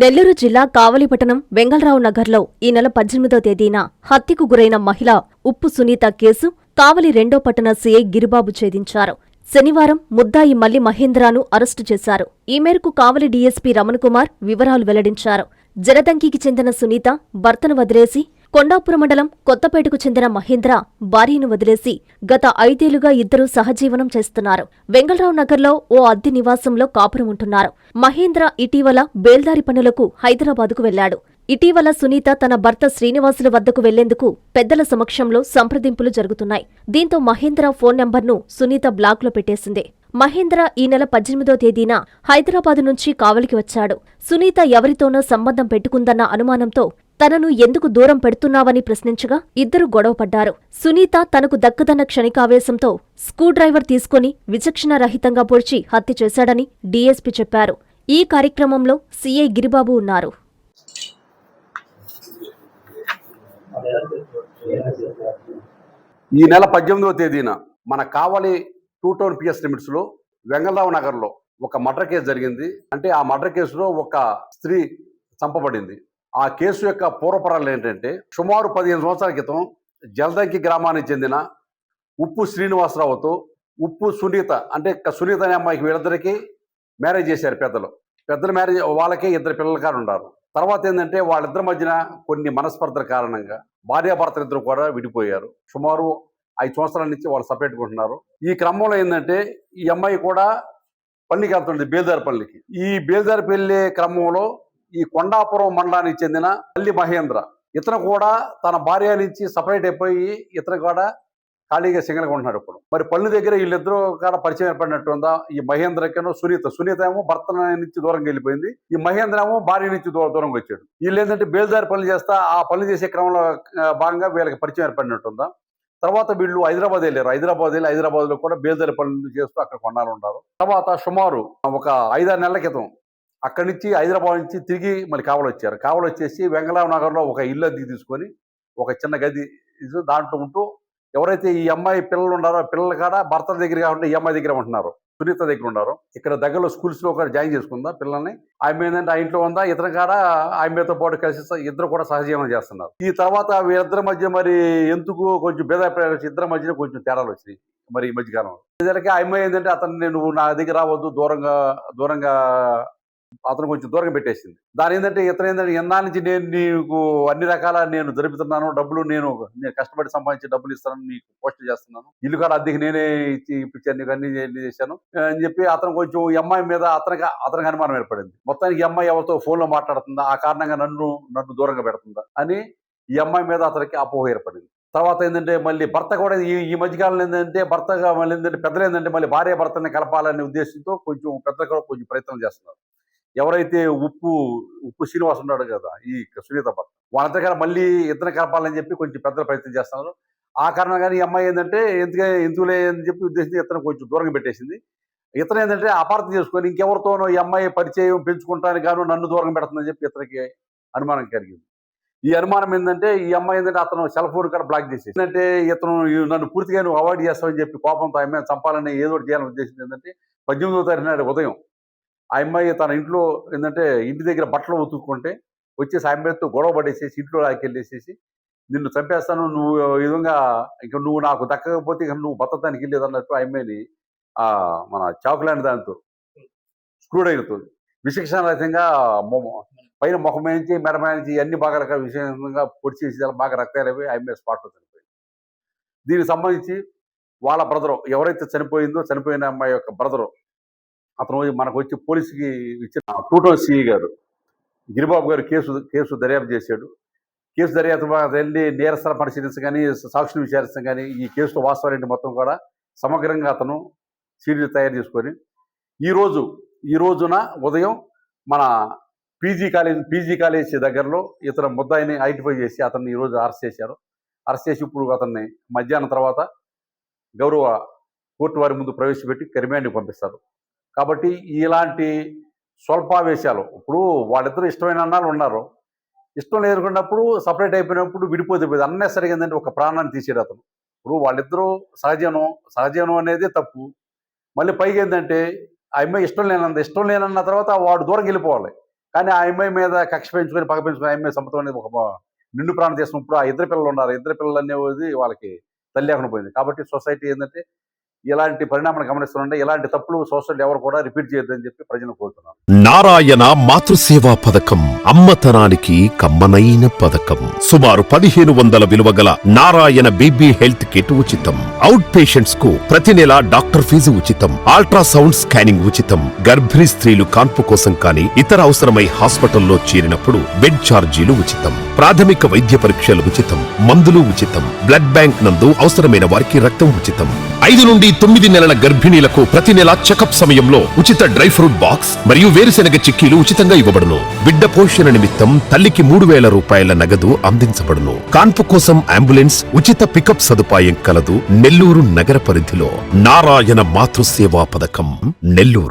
నెల్లూరు జిల్లా కావలిపట్టణం వెంగళరావు నగర్లో ఈ నెల 18వ తేదీన హత్యకు గురైన మహిళ ఉప్పు సునీత కేసు కావలి 2వ పట్టణ సీఐ గిరిబాబు ఛేదించారు. శనివారం ముద్దాయి మల్లి మహేంద్రను అరెస్టు చేశారు. ఈ మేరకు కావలి డీఎస్పీ రమణకుమార్ వివరాలు వెల్లడించారు. జరదంకికి చెందిన సునీత భర్తను వదిలేసి కొండాపురం మండలం కొత్తపేటకు చెందిన మహేంద్ర భార్యను వదిలేసి గత 5 ఏళ్లుగా ఇద్దరూ సహజీవనం చేస్తున్నారు. వెంగళరావు నగర్లో ఓ అద్దె నివాసంలో కాపురం ఉంటున్నారు. మహేంద్ర ఇటీవల బేల్దారి పనులకు హైదరాబాదుకు వెళ్లాడు. ఇటీవల సునీత తన భర్త శ్రీనివాసుల వద్దకు వెళ్లేందుకు పెద్దల సమక్షంలో సంప్రదింపులు జరుగుతున్నాయి. దీంతో మహేంద్ర ఫోన్ నెంబర్ను సునీత బ్లాక్లో పెట్టేసింది. మహేంద్ర ఈ నెల 18వ తేదీన హైదరాబాదు నుంచి కావలికి వచ్చాడు. సునీత ఎవరితోనో సంబంధం పెట్టుకుందన్న అనుమానంతో తనను ఎందుకు దూరం పెడుతున్నావని ప్రశ్నించగా ఇద్దరు గొడవపడ్డారు. సునీత తనకు దక్కదన్న క్షణికావేశంతో స్క్రూడ్రైవర్ తీసుకుని విచక్షణారహితంగా పొడిచి హత్య చేశాడని డీఎస్పీ చెప్పారు. ఈ కార్యక్రమంలో సీఐ గిరిబాబు ఉన్నారు. ఈ నెల 18వ తేదీన మన కావలి 2 టౌన్ పిఎస్ లిమిట్స్ లో వెంగళరావు నగర్ లో ఒక మర్డర్ కేసు జరిగింది. అంటే ఆ మర్డర్ కేసులో ఒక స్త్రీ చంపబడింది. ఆ కేసు యొక్క పూర్వపరాలు ఏంటంటే, సుమారు 15 సంవత్సరాల క్రితం జలదంకి గ్రామానికి చెందిన ఉప్పు శ్రీనివాసరావుతో ఉప్పు సునీత, అంటే సునీత అనే అమ్మాయికి వీళ్ళిద్దరికి మ్యారేజ్ చేశారు. పెద్దల మ్యారేజ్, వాళ్ళకే 2 పిల్లల కాడ ఉన్నారు. తర్వాత ఏంటంటే వాళ్ళిద్దరి మధ్యన కొన్ని మనస్పర్ధల కారణంగా భార్యాభర్తలు ఇద్దరు కూడా విడిపోయారు. సుమారు 5 సంవత్సరాల నుంచి వాళ్ళు సపరేట్గా ఉంటున్నారు. ఈ క్రమంలో ఏంటంటే ఈ అమ్మాయి కూడా పల్లికి వెళ్తుంది, బేల్దారిపల్లికి. ఈ బేల్దారిపల్లి క్రమంలో ఈ కొండాపురం మండలానికి చెందిన మల్లి మహేంద్ర, ఇతను కూడా తన భార్య నుంచి సపరేట్ అయిపోయి ఇతను కూడా ఖాళీగా సింగల్గా ఉంటున్నాడు. ఇప్పుడు మరి పల్లి దగ్గర వీళ్ళిద్దరూ కూడా పరిచయం ఏర్పడినట్టు ఉందా. ఈ మహేంద్రకేనో సునీత ఏమో భర్త నుంచి దూరంగా వెళ్ళిపోయింది. ఈ మహేంద్ర ఏమో భార్య నుంచి దూరంగా వచ్చాడు. వీళ్ళు ఏంటంటే బేల్దారి పనులు చేస్తా ఆ పనులు చేసే క్రమంలో భాగంగా వీళ్ళకి పరిచయం ఏర్పడినట్టుందా. తర్వాత వీళ్ళు హైదరాబాద్ వెళ్ళారు. హైదరాబాద్ లో కూడా బేల్దారి పనులు చేస్తూ అక్కడ కొన్నాళ్ళు ఉన్నారు. తర్వాత సుమారు ఒక 5-6 నెలల క్రితం అక్కడి నుంచి హైదరాబాద్ నుంచి తిరిగి మళ్ళీ కావలి వచ్చారు. కావలి వచ్చేసి వెంగళరావు నగర్లో ఒక ఇల్లు అద్దెకి తీసుకొని ఒక చిన్న గది దాంట్లో ఉంటూ, ఎవరైతే ఈ అమ్మాయి పిల్లలు ఉన్నారో పిల్లల కాడ భర్త దగ్గర కాకుండా ఈ అమ్మాయి దగ్గర ఉంటున్నారు, సునీత దగ్గర ఉన్నారు. ఇక్కడ దగ్గరలో స్కూల్స్ లో కూడా జాయిన్ చేసుకుందా పిల్లల్ని. ఆమె ఏంటంటే ఆ ఇంట్లో ఉందా, ఇతర కాడ ఆమెతో పాటు కలిసి ఇద్దరు కూడా సహజీవనం చేస్తున్నారు. ఈ తర్వాత వీళ్ళిద్దరి మధ్య మరి ఎందుకు కొంచెం భేదాభిప్రాయాలు వచ్చి ఇద్దరి మధ్యన కొంచెం తేడాలు వచ్చినాయి మరి ఈ మధ్యకాలంలో. ఆ అమ్మాయి ఏంటంటే అతను నువ్వు నా దగ్గర రావద్దు, దూరంగా అతను కొంచెం దూరంగా పెట్టేసింది. దాని ఏంటంటే ఇతను ఏంటంటే ఎన్నాళ్ళ నుంచి నేను నీకు అన్ని రకాల నేను జరుపుతున్నాను, డబ్బులు నేను కష్టపడి సంపాదించి డబ్బులు ఇస్తాను, నీకు పోస్ట్ చేస్తున్నాను, ఇల్లు కాడ అద్దెకి నేనే ఇప్పించాను, నీకు అన్ని చేశాను అని చెప్పి అతను కొంచెం ఈ అమ్మాయి మీద అతనికి అనుమానం ఏర్పడింది. మొత్తానికి ఈ అమ్మాయి ఎవరితో ఫోన్ లో మాట్లాడుతుందా, ఆ కారణంగా నన్ను దూరంగా పెడుతుందా అని ఈ అమ్మాయి మీద అతనికి అపోహ ఏర్పడింది. తర్వాత ఏంటంటే మళ్ళీ భర్త కూడా ఈ మధ్యకాలంలో ఏంటంటే భర్తగా మళ్ళీ ఏంటంటే పెద్దలు ఏంటంటే మళ్ళీ భార్య భర్తని కలపాలనే ఉద్దేశంతో కొంచెం పెద్దలు కూడా కొంచెం ప్రయత్నం చేస్తున్నారు. ఎవరైతే ఉప్పు శ్రీనివాస్ ఉన్నాడు కదా ఈ సునీత భర్త, వాళ్ళంతా మళ్ళీ ఇద్దరు కలపాలని చెప్పి కొంచెం పెద్దలు ప్రయత్నం చేస్తున్నారు. ఆ కారణంగానే ఈ అమ్మాయి ఏంటంటే ఎందుకులే అని చెప్పి ఉద్దేశించి ఇతను కొంచెం దూరంగా పెట్టేసింది. ఇతను ఏంటంటే అపార్థం చేసుకొని ఇంకెవరితోనో ఈ అమ్మాయి పరిచయం పెంచుకుంటానికి గాను నన్ను దూరంగా పెడుతుందని చెప్పి ఇతనికి అనుమానం కలిగింది. ఈ అనుమానం ఏంటంటే ఈ అమ్మాయి ఏంటంటే అతను సెల్ ఫోన్ కూడా బ్లాక్ చేసేసి, ఏంటంటే ఇతను నన్ను పూర్తిగా నువ్వు అవాయిడ్ చేస్తావని చెప్పి కోపంతో ఆ అమ్మాయిని చంపాలని ఏదో ఒకటి చేయాలని ఉద్దేశం ఏంటంటే 18వ తారీఖు నాడు ఉదయం ఆ అమ్మాయి తన ఇంట్లో ఏంటంటే ఇంటి దగ్గర బట్టలు ఉతుక్కుంటే వచ్చేసి ఆ అమ్మాయితో గొడవ పడేసేసి ఇంట్లో లాకెళ్ళేసేసి నిన్ను చంపేస్తాను, నువ్వు ఈ విధంగా ఇక నువ్వు నాకు దక్కకపోతే ఇక నువ్వు బతకడానికి వెళ్ళేది అన్నట్టు ఆ అమ్మాయిని మన చాకులాంటి దానితో స్క్రూడ్రైవర్తో విశిక్షణరహితంగా పైన ముఖం నుంచి మెడమేంచి అన్ని భాగాలుగా విశేషంగా పొడిచేసి బాగా రక్తాలవి ఆ అమ్మాయి స్పాట్లో చనిపోయింది. దీనికి సంబంధించి వాళ్ళ బ్రదరు ఎవరైతే చనిపోయిన అమ్మాయి యొక్క బ్రదరు అతను మనకు వచ్చి పోలీసుకి ఇచ్చిన 2 టౌన్ సిఐ గారు గిరిబాబు గారు కేసు దర్యాప్తు చేశాడు. కేసు దర్యాప్తు వెళ్ళి నేరస్థల పరిశీలించ కానీ సాక్షులు విచారించడం కానీ ఈ కేసులో వాస్తవాలేంటి మొత్తం కూడా సమగ్రంగా అతను సీడీలు తయారు చేసుకొని ఈ రోజున ఉదయం మన పీజీ కాలేజ్ దగ్గరలో ఇతర ముద్దాయిని ఐడెంటిఫై చేసి అతన్ని ఈరోజు అరెస్ట్ చేశారు. అరెస్ట్ చేసి ఇప్పుడు అతన్ని మధ్యాహ్నం తర్వాత గౌరవ కోర్టు వారి ముందు ప్రవేశపెట్టి రిమాండ్కి పంపిస్తారు. కాబట్టి ఇలాంటి స్వల్పావేశాలు, ఇప్పుడు వాళ్ళిద్దరూ ఇష్టమైన అన్నాళ్ళు ఉన్నారు, ఇష్టం లేకున్నప్పుడు సపరేట్ అయిపోయినప్పుడు విడిపోతే అన్నెసరిగా ఏంటంటే ఒక ప్రాణాన్ని తీసేడు అతను. ఇప్పుడు వాళ్ళిద్దరూ సహజీవనం అనేది తప్పు. మళ్ళీ పైగా ఏంటంటే ఆ అమ్మాయి ఇష్టం లేనన్న తర్వాత వాడు దూరం వెళ్ళిపోవాలి. కానీ ఆ అమ్మాయి మీద కక్ష పెంచుకొని పగ పెంచుకొని ఆ అమ్మాయి సంపతం అనేది ఒక నిండు ప్రాణం చేసినప్పుడు ఆ ఇద్దరు పిల్లలు ఉన్నారు. ఇద్దరు పిల్లలు అనేది వాళ్ళకి తల్లి లేకుండా పోయింది. కాబట్టి సొసైటీ ఏంటంటే ఇలాంటి పరిణామాలు గమనిస్తుంటే ఇలాంటి తప్పులు సొసైటీ ఎవరు కూడా రిపీట్ చేయొద్దని చెప్పి ప్రజలు కోరుతున్నాను. నారాయణ మాతృసేవా పథకం అమ్మతనానికి కమ్మనైన పథకం. సుమారు 1500 విలువ గల నారాయణ బేబీ హెల్త్ కిట్ ఉచితం. అవుట్ పేషెంట్స్ కు ప్రతి నెల డాక్టర్ ఫీజు ఉచితం. అల్ట్రాసౌండ్ స్కానింగ్ ఉచితం. గర్భిణీ స్త్రీలు కాన్పు కోసం కానీ ఇతర అవసరమై హాస్పిటల్లో చేరినప్పుడు బెడ్ ఛార్జీలు ఉచితం. ప్రాథమిక వైద్య పరీక్షలు ఉచితం. మందులు ఉచితం. బ్లడ్ బ్యాంక్ నందు అవసరమైన వారికి రక్తం ఉచితం. 5 నుండి 9 నెలల గర్భిణీలకు ప్రతి నెల చెకప్ సమయంలో ఉచిత డ్రై ఫ్రూట్ బాక్స్ మరియు వేరుశెనగ చిక్కీలు ఉచితంగా ఇవ్వబడును. బిడ్డ పోషణ నిమిత్తం తల్లికి 3000 రూపాయల నగదు అందించబడును. కాన్పు కోసం అంబులెన్స్ ఉచిత పికప్ సదుపాయం కలదు. నెల్లూరు నగర పరిధిలో నారాయణ మాతృసేవా పథకం, నెల్లూరు.